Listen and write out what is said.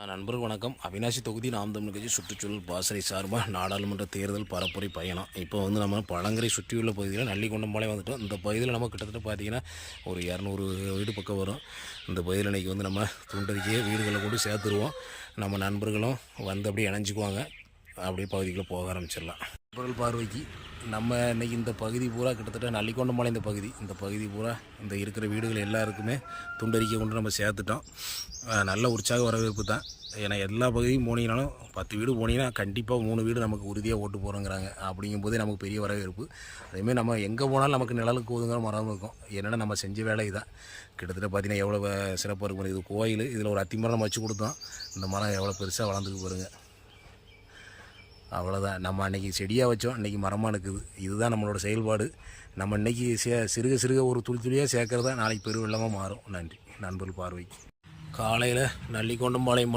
நண்பர்கள் வணக்கம். அவினாசி தொகுதி நாம் தமிழ் கட்சி சுற்றுச்சூழல் பாசறை சார்பாக நாடாளுமன்ற தேர்தல் பரப்புரை பயணம். இப்போ நம்ம பழங்கரை சுற்றியுள்ள பகுதியில் நல்லிக்கொண்டம்பாளையம் வந்துட்டோம். இந்த பகுதியில் நம்ம கிட்டத்தட்ட பார்த்திங்கன்னா ஒரு 200 வீடு பக்கம் வரும். இந்த பகுதியில் இன்றைக்கி நம்ம துண்டறிக்கையை வீடுகளை கூட சேர்த்துருவோம். நம்ம நண்பர்களும் வந்து அப்படியே இணைஞ்சிக்குவாங்க. அப்படியே பகுதிக்குள்ளே போக ஆரம்பிச்சிடலாம். நண்பர்கள் பார்வைக்கு நம்ம இன்றைக்கி இந்த பகுதி பூரா கிட்டத்தட்ட நல்லிக்கொண்டம்பாளையம் இந்த பகுதி பூரா இந்த இருக்கிற வீடுகள் எல்லாருக்குமே துண்டறிக்கை கொண்டு நம்ம சேர்த்துட்டோம். நல்ல உற்சாக வரவேற்பு தான். ஏன்னா எல்லா பகுதியும் போனீங்கனாலும் 10 வீடு போனீங்கன்னா கண்டிப்பாக 3 வீடு நமக்கு உறுதியாக ஓட்டு போகிறோங்கிறாங்க. அப்படிங்கும்போதே நமக்கு பெரிய வரவேற்பு. அதேமாதிரி நம்ம எங்கே போனாலும் நமக்கு நிழலுக்கு ஒதுங்கிற மரம் இருக்கும். என்னென்னா நம்ம செஞ்ச வேலை தான். கிட்டத்தட்ட பார்த்திங்கன்னா எவ்வளோ சிறப்பாக இருக்கும். இது கோயில், இதில் ஒரு அத்தி மரம் நம்ம வச்சு கொடுத்தோம். இந்த மரம் எவ்வளோ பெருசாக வளர்ந்துருக்கு பாருங்கள். அவ்வளோதான். நம்ம அன்றைக்கி செடியாக வச்சோம், இன்றைக்கி மரமாக இருக்குது. இதுதான் நம்மளோட செயல்பாடு. நம்ம இன்றைக்கி சிறுக சிறுக ஒரு துளி துளியாக சேர்க்கறதா நாளைக்கு பெருவெள்ளமாக மாறும். நன்றி நண்பர்கள் பார்வைக்கு. காலையில் நல்லிக்கொண்டம்பாளையம்